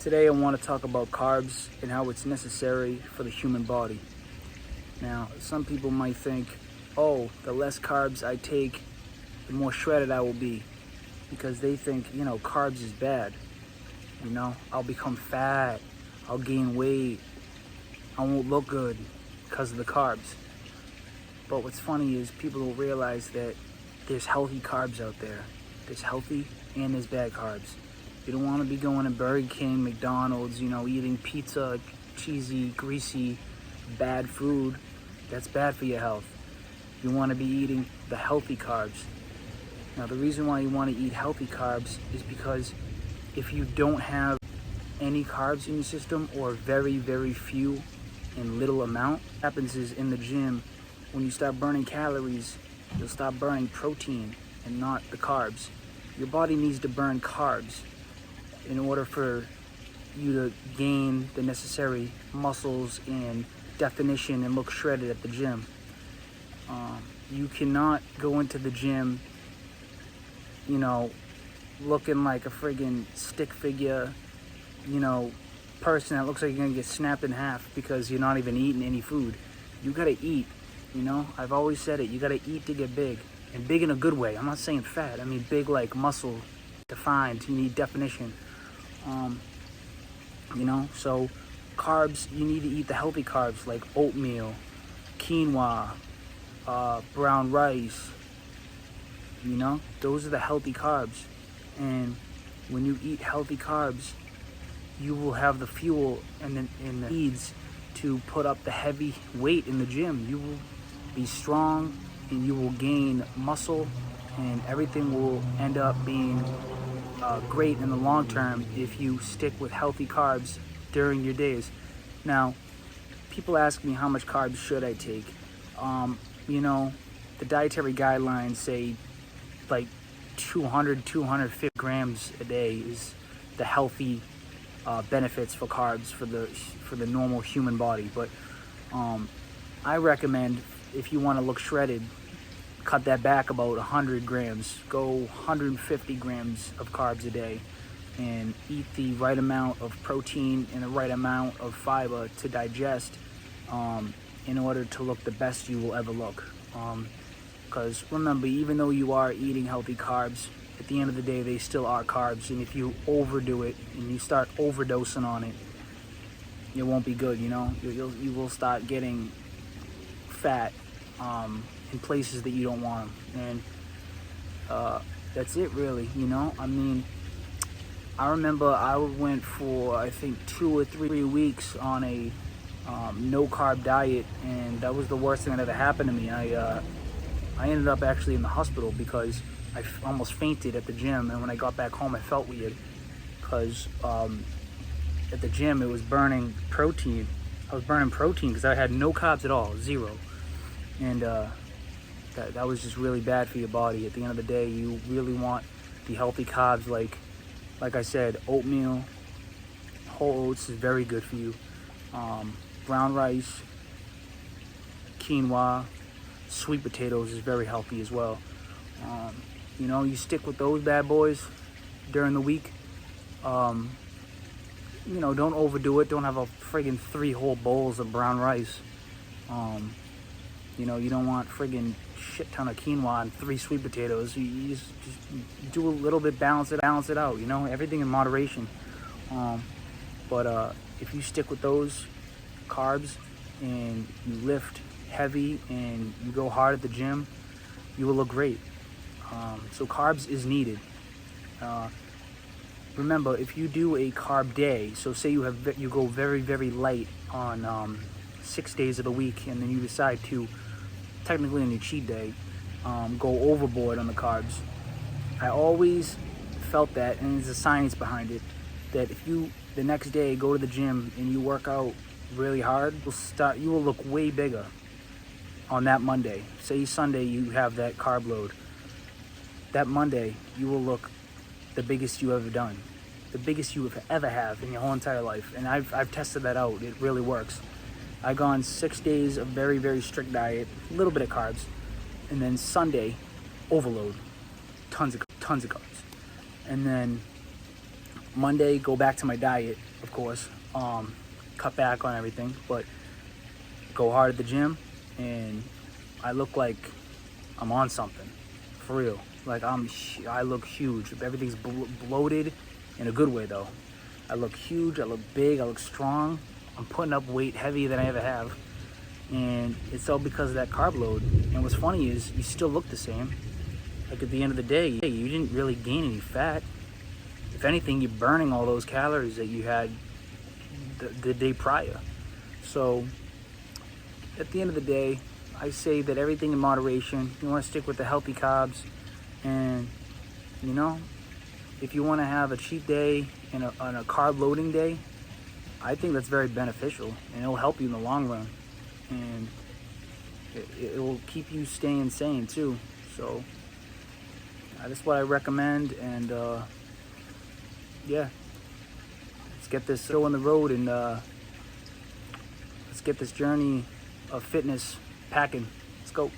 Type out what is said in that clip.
Today I want to talk about carbs and how it's necessary for the human body. Now, some people might think, oh, the less carbs I take, the more shredded I will be. Because they think, carbs is bad. I'll become fat, I'll gain weight, I won't look good because of the carbs. But what's funny is people don't realize that there's healthy carbs out there. There's healthy and there's bad carbs. You don't want to be going to Burger King, McDonald's, eating pizza, cheesy, greasy, bad food. That's bad for your health. You want to be eating the healthy carbs. Now, the reason why you want to eat healthy carbs is because if you don't have any carbs in your system, or very, very few in little amount, what happens is in the gym, when you start burning calories, you'll stop burning protein and not the carbs. Your body needs to burn carbs in order for you to gain the necessary muscles and definition and look shredded at the gym. You cannot go into the gym, looking like a friggin' stick figure, person that looks like you're gonna get snapped in half because you're not even eating any food. You gotta eat, I've always said it, you gotta eat to get big. And big in a good way. I'm not saying fat, I mean big like muscle, defined, you need definition. So carbs, you need to eat the healthy carbs like oatmeal, quinoa, brown rice, those are the healthy carbs. And when you eat healthy carbs, you will have the fuel and the needs to put up the heavy weight in the gym. You will be strong and you will gain muscle, and everything will end up being great in the long term if you stick with healthy carbs during your days. Now, people ask me how much carbs should I take. The dietary guidelines say like 250 grams a day is the healthy benefits for carbs for the normal human body. But I recommend, if you want to look shredded, cut that back about 100 grams. Go 150 grams of carbs a day and eat the right amount of protein and the right amount of fiber to digest in order to look the best you will ever look. Because remember, even though you are eating healthy carbs, at the end of the day, they still are carbs. And if you overdo it and you start overdosing on it, it won't be good, You will start getting fat in places that you don't want them. And that's it, really, I remember I went for, I think, 2 or 3 weeks on a no-carb diet, and that was the worst thing that ever happened to me. I ended up actually in the hospital because I almost fainted at the gym, and when I got back home I felt weird because at the gym it was burning protein. I was burning protein because I had no carbs at all, zero. And that was just really bad for your body. At the end of the day, you really want the healthy carbs like I said, oatmeal, whole oats is very good for you. Brown rice, quinoa, sweet potatoes is very healthy as well. You stick with those bad boys during the week. Don't overdo it. Don't have a friggin' 3 whole bowls of brown rice. You don't want friggin' shit ton of quinoa and 3 sweet potatoes. You just do a little bit, balance it out. Everything in moderation. But if you stick with those carbs and you lift heavy and you go hard at the gym, you will look great. So carbs is needed. Remember, if you do a carb day, so say you go very, very light on 6 days of the week, and then you decide to, technically on your cheat day, go overboard on the carbs. I always felt that, and there's a science behind it, that if you the next day go to the gym and you work out really hard, you will look way bigger on that Monday. Say Sunday you have that carb load. That Monday you will look the biggest you ever done, the biggest you ever have in your whole entire life. And I've tested that out. It really works. I've gone 6 days of very, very strict diet, a little bit of carbs, and then Sunday overload, tons of carbs, and then Monday, go back to my diet, of course, cut back on everything, but go hard at the gym, and I look like I'm on something, for real. Like I look huge. Everything's bloated in a good way though. I look huge, I look big, I look strong. I'm putting up weight heavier than I ever have. And it's all because of that carb load. And what's funny is you still look the same. Like at the end of the day, you didn't really gain any fat. If anything, you're burning all those calories that you had the day prior. So at the end of the day, I say that everything in moderation. You want to stick with the healthy carbs. And, you know, if you want to have a cheat day and a carb loading day, I think that's very beneficial. And it'll help you in the long run. And it will keep you staying sane too. So that's what I recommend. And yeah, let's get this show on the road, and let's get this journey of fitness packing. Let's go.